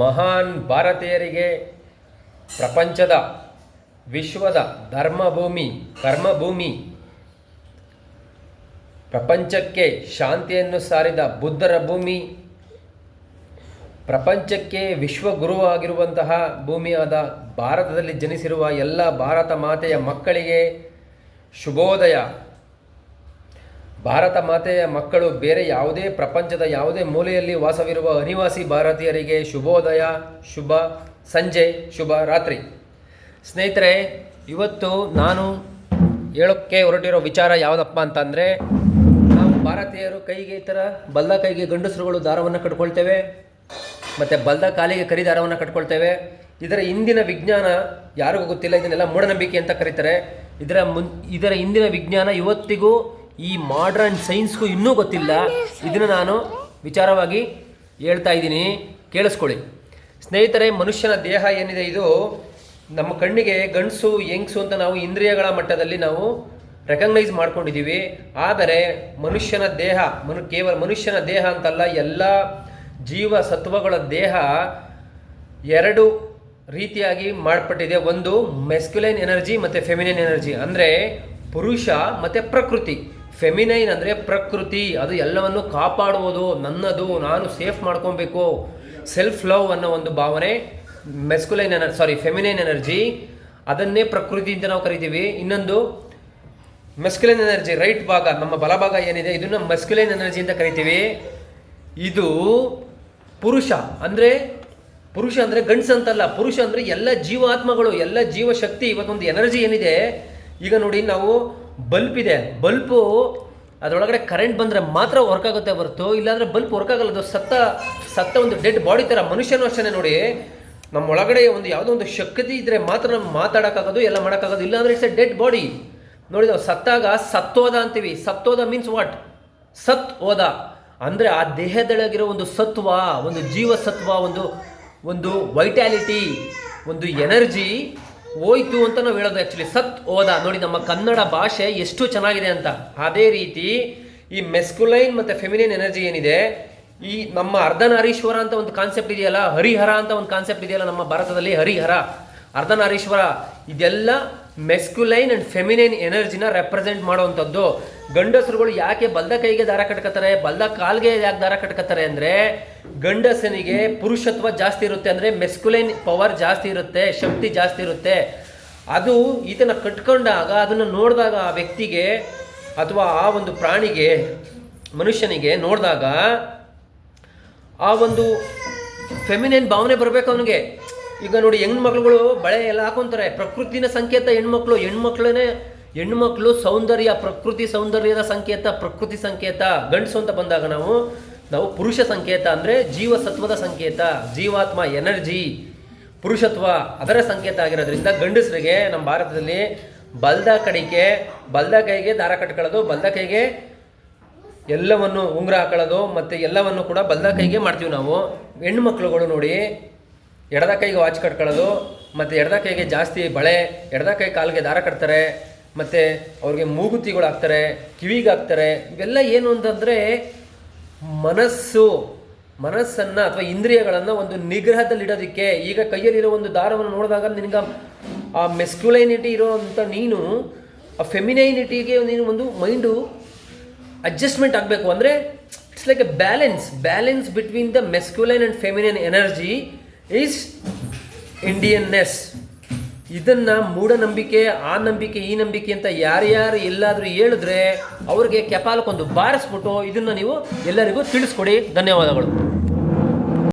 ಮಹಾನ್ ಭಾರತೀಯರಿಗೆ ಪ್ರಪಂಚದ ವಿಶ್ವದ ಧರ್ಮಭೂಮಿ ಕರ್ಮಭೂಮಿ, ಪ್ರಪಂಚಕ್ಕೆ ಶಾಂತಿಯನ್ನು ಸಾರಿದ ಬುದ್ಧರ ಭೂಮಿ, ಪ್ರಪಂಚಕ್ಕೆ ವಿಶ್ವಗುರು ಆಗಿರುವಂತಹ ಭೂಮಿಯಾದ ಭಾರತದಲ್ಲಿ ಜನಿಸಿರುವ ಎಲ್ಲ ಭಾರತ ಮಾತೆಯ ಮಕ್ಕಳಿಗೆ ಶುಭೋದಯ. ಭಾರತ ಮಾತೆಯ ಮಕ್ಕಳು ಬೇರೆ ಯಾವುದೇ ಪ್ರಪಂಚದ ಯಾವುದೇ ಮೂಲೆಯಲ್ಲಿ ವಾಸವಿರುವ ಅನಿವಾಸಿ ಭಾರತೀಯರಿಗೆ ಶುಭೋದಯ, ಶುಭ ಸಂಜೆ, ಶುಭ ರಾತ್ರಿ. ಸ್ನೇಹಿತರೆ, ಇವತ್ತು ನಾನು ಹೇಳೋಕ್ಕೆ ಹೊರಟಿರೋ ವಿಚಾರ ಯಾವುದಪ್ಪ ಅಂತಂದರೆ, ನಾವು ಭಾರತೀಯರು ಕೈಗೆ ಈ ಥರ ಬಲ್ದ ಕೈಗೆ ಗಂಡಸರುಗಳು ದಾರವನ್ನು ಕಟ್ಕೊಳ್ತೇವೆ, ಮತ್ತು ಬಲ್ದ ಕಾಲಿಗೆ ಕರಿ ದಾರವನ್ನು ಕಟ್ಕೊಳ್ತೇವೆ. ಇದರ ಹಿಂದಿನ ವಿಜ್ಞಾನ ಯಾರಿಗೂ ಗೊತ್ತಿಲ್ಲ, ಇದನ್ನೆಲ್ಲ ಮೂಢನಂಬಿಕೆ ಅಂತ ಕರೀತಾರೆ. ಇದರ ಹಿಂದಿನ ವಿಜ್ಞಾನ ಇವತ್ತಿಗೂ ಈ ಮಾಡ್ರನ್ ಸೈನ್ಸ್ಗೂ ಇನ್ನೂ ಗೊತ್ತಿಲ್ಲ. ಇದನ್ನು ನಾನು ವಿಚಾರವಾಗಿ ಹೇಳ್ತಾ ಇದ್ದೀನಿ, ಕೇಳಿಸ್ಕೊಳ್ಳಿ. ಸ್ನೇಹಿತರೆ, ಮನುಷ್ಯನ ದೇಹ ಏನಿದೆ ಇದು ನಮ್ಮ ಕಣ್ಣಿಗೆ ಗಂಡಸು ಹೆಂಗಸು ಅಂತ ನಾವು ಇಂದ್ರಿಯಗಳ ಮಟ್ಟದಲ್ಲಿ ನಾವು ರೆಕಗ್ನೈಸ್ ಮಾಡ್ಕೊಂಡಿದ್ದೀವಿ. ಆದರೆ ಮನುಷ್ಯನ ದೇಹ ಕೇವಲ ಮನುಷ್ಯನ ದೇಹ ಅಂತಲ್ಲ, ಎಲ್ಲ ಜೀವ ಸತ್ವಗಳ ದೇಹ ಎರಡು ರೀತಿಯಾಗಿ ಮಾರ್ಪಟ್ಟಿದೆ. ಒಂದು ಮೆಸ್ಕ್ಯುಲೈನ್ ಎನರ್ಜಿ ಮತ್ತು ಫೆಮಿನೈನ್ ಎನರ್ಜಿ, ಅಂದರೆ ಪುರುಷ ಮತ್ತು ಪ್ರಕೃತಿ. ಫೆಮಿನೈನ್ ಅಂದರೆ ಪ್ರಕೃತಿ, ಅದು ಎಲ್ಲವನ್ನು ಕಾಪಾಡುವುದು, ನನ್ನದು, ನಾನು ಸೇಫ್ ಮಾಡ್ಕೊಬೇಕು, ಸೆಲ್ಫ್ ಲವ್ ಅನ್ನೋ ಒಂದು ಭಾವನೆ. ಫೆಮಿನೈನ್ ಎನರ್ಜಿ, ಅದನ್ನೇ ಪ್ರಕೃತಿ ಅಂತ ನಾವು ಕರಿತೀವಿ. ಇನ್ನೊಂದು ಮೆಸ್ಕ್ಯುಲೈನ್ ಎನರ್ಜಿ, ರೈಟ್ ಭಾಗ, ನಮ್ಮ ಬಲಭಾಗ ಏನಿದೆ ಇದನ್ನು ಮೆಸ್ಕ್ಯುಲೈನ್ ಎನರ್ಜಿ ಅಂತ ಕರಿತೀವಿ. ಇದು ಪುರುಷ ಅಂದರೆ ಗಂಡ್ಸ್ ಅಂತಲ್ಲ, ಪುರುಷ ಅಂದರೆ ಎಲ್ಲ ಜೀವಾತ್ಮಗಳು, ಎಲ್ಲ ಜೀವಶಕ್ತಿ. ಇವತ್ತೊಂದು ಎನರ್ಜಿ ಏನಿದೆ, ಈಗ ನೋಡಿ, ನಾವು ಬಲ್ಪ್ ಇದೆ, ಬಲ್ಪು ಅದರೊಳಗಡೆ ಕರೆಂಟ್ ಬಂದರೆ ಮಾತ್ರ ವರ್ಕ್ ಆಗುತ್ತೆ ಹೊರತು ಇಲ್ಲಾಂದರೆ ಬಲ್ಪ್ ವರ್ಕ್ ಆಗಲ್ಲ. ಅದು ಸತ್ತ ಒಂದು ಡೆಡ್ ಬಾಡಿ ಥರ. ಮನುಷ್ಯನೂ ಅಷ್ಟೇ ನೋಡಿ, ನಮ್ಮ ಒಳಗಡೆ ಒಂದು ಯಾವುದೋ ಒಂದು ಶಕ್ತಿ ಇದ್ದರೆ ಮಾತ್ರ ನಾವು ಮಾತಾಡೋಕ್ಕಾಗೋದು, ಎಲ್ಲ ಮಾಡೋಕ್ಕಾಗೋದು. ಇಲ್ಲಾಂದರೆ ಇಟ್ಸ್ ಎ ಡೆಡ್ ಬಾಡಿ. ನೋಡಿ, ನಾವು ಸತ್ತಾಗ ಸತ್ತೋದ ಅಂತೀವಿ. ಸತ್ತೋದ ಮೀನ್ಸ್ ವಾಟ್? ಸತ್ ಹೋದ ಅಂದರೆ ಆ ದೇಹದೊಳಗಿರೋ ಒಂದು ಸತ್ವ, ಒಂದು ಜೀವಸತ್ವ, ಒಂದು ವೈಟ್ಯಾಲಿಟಿ, ಒಂದು ಎನರ್ಜಿ ಹೋಯ್ತು ಅಂತ ನಾವು ಹೇಳೋದು. ಆ್ಯಕ್ಚುಲಿ ಸತ್ ಹೋದ. ನೋಡಿ, ನಮ್ಮ ಕನ್ನಡ ಭಾಷೆ ಎಷ್ಟು ಚೆನ್ನಾಗಿದೆ ಅಂತ. ಅದೇ ರೀತಿ ಈ ಮೆಸ್ಕ್ಯುಲೈನ್ ಮತ್ತು ಫೆಮಿನೈನ್ ಎನರ್ಜಿ ಏನಿದೆ, ಈ ನಮ್ಮ ಅರ್ಧನಾರೀಶ್ವರ ಅಂತ ಒಂದು ಕಾನ್ಸೆಪ್ಟ್ ಇದೆಯಲ್ಲ, ಹರಿಹರ ಅಂತ ಒಂದು ಕಾನ್ಸೆಪ್ಟ್ ಇದೆಯಲ್ಲ ನಮ್ಮ ಭಾರತದಲ್ಲಿ, ಹರಿಹರ, ಅರ್ಧನಾರೀಶ್ವರ, ಇದೆಲ್ಲ ಮೆಸ್ಕ್ಯುಲೈನ್ ಆ್ಯಂಡ್ ಫೆಮಿನೈನ್ ಎನರ್ಜಿನ ರೆಪ್ರೆಸೆಂಟ್ ಮಾಡುವಂಥದ್ದು. ಗಂಡಸರುಗಳು ಯಾಕೆ ಬಲ್ದ ಕೈಗೆ ದಾರ ಕಟ್ಕೋತಾರೆ, ಬಲ್ದ ಕಾಲ್ಗೆ ಯಾಕೆ ದಾರ ಕಟ್ಕೋತಾರೆ ಅಂದರೆ, ಗಂಡಸನಿಗೆ ಪುರುಷತ್ವ ಜಾಸ್ತಿ ಇರುತ್ತೆ, ಅಂದರೆ ಮೆಸ್ಕ್ಯುಲೈನ್ ಪವರ್ ಜಾಸ್ತಿ ಇರುತ್ತೆ, ಶಕ್ತಿ ಜಾಸ್ತಿ ಇರುತ್ತೆ. ಅದು ಈತನ ಕಟ್ಕೊಂಡಾಗ, ಅದನ್ನು ನೋಡಿದಾಗ ಆ ವ್ಯಕ್ತಿಗೆ ಅಥವಾ ಆ ಒಂದು ಪ್ರಾಣಿಗೆ, ಮನುಷ್ಯನಿಗೆ ನೋಡಿದಾಗ ಆ ಒಂದು ಫೆಮಿನೈನ್ ಭಾವನೆ ಬರಬೇಕು ಅವನಿಗೆ. ಈಗ ನೋಡಿ, ಹೆಣ್ಮಕ್ಳುಗಳು ಬಳೆ ಎಲ್ಲ ಹಾಕೊತಾರೆ, ಪ್ರಕೃತಿನ ಸಂಕೇತ ಹೆಣ್ಮಕ್ಳು ಸೌಂದರ್ಯ, ಪ್ರಕೃತಿ ಸೌಂದರ್ಯದ ಸಂಕೇತ, ಪ್ರಕೃತಿ ಸಂಕೇತ. ಗಂಡಸು ಅಂತ ಬಂದಾಗ ನಾವು ಪುರುಷ ಸಂಕೇತ, ಅಂದರೆ ಜೀವಸತ್ವದ ಸಂಕೇತ, ಜೀವಾತ್ಮ, ಎನರ್ಜಿ, ಪುರುಷತ್ವ, ಅದರ ಸಂಕೇತ ಆಗಿರೋದ್ರಿಂದ ಗಂಡಸರಿಗೆ ನಮ್ಮ ಭಾರತದಲ್ಲಿ ಬಲ್ದ ಕೈಗೆ ದಾರ ಕಟ್ಕೊಳ್ಳೋದು, ಬಲ್ದ ಕೈಗೆ ಎಲ್ಲವನ್ನು ಉಂಗುರ ಹಾಕೊಳ್ಳೋದು, ಮತ್ತು ಎಲ್ಲವನ್ನು ಕೂಡ ಬಲ್ದ ಕೈಗೆ ಮಾಡ್ತೀವಿ ನಾವು. ಹೆಣ್ಮಕ್ಳುಗಳು ನೋಡಿ, ಎಡದ ಕೈಗೆ ವಾಚ್ ಕಟ್ಕೊಳ್ಳೋದು, ಮತ್ತು ಎಡದ ಕೈಗೆ ಜಾಸ್ತಿ ಬಳೆ, ಎಡದ ಕೈ ಕಾಲಿಗೆ ದಾರ ಕಟ್ತಾರೆ, ಮತ್ತು ಅವ್ರಿಗೆ ಮೂಗುತಿಗಳು ಹಾಕ್ತಾರೆ, ಕಿವಿಗೆ ಹಾಕ್ತಾರೆ. ಇವೆಲ್ಲ ಏನು ಅಂತಂದರೆ ಮನಸ್ಸನ್ನು ಅಥವಾ ಇಂದ್ರಿಯಗಳನ್ನು ಒಂದು ನಿಗ್ರಹದಲ್ಲಿಡೋದಕ್ಕೆ. ಈಗ ಕೈಯಲ್ಲಿರೋ ಒಂದು ದಾರವನ್ನು ನೋಡಿದಾಗ ನಿನಗೆ ಆ ಮೆಸ್ಕ್ಯುಲೈನಿಟಿ ಇರೋವಂಥ ನೀನು ಆ ಫೆಮಿನೈನಿಟಿಗೆ ನೀನು ಒಂದು ಮೈಂಡು ಅಡ್ಜಸ್ಟ್ಮೆಂಟ್ ಆಗಬೇಕು. ಅಂದರೆ it's like a balance between the masculine and feminine energy is Indianness. ಇದನ್ನು ಮೂಢನಂಬಿಕೆ, ಆ ನಂಬಿಕೆ, ಈ ನಂಬಿಕೆ ಅಂತ ಯಾರ್ಯಾರು ಎಲ್ಲಾದರೂ ಹೇಳಿದ್ರೆ ಅವ್ರಿಗೆ ಕೆಪಾಲಕ್ಕೊಂದು ಬಾರಿಸ್ಬಿಟ್ಟು ಇದನ್ನು ನೀವು ಎಲ್ಲರಿಗೂ ತಿಳಿಸ್ಕೊಡಿ. ಧನ್ಯವಾದಗಳು.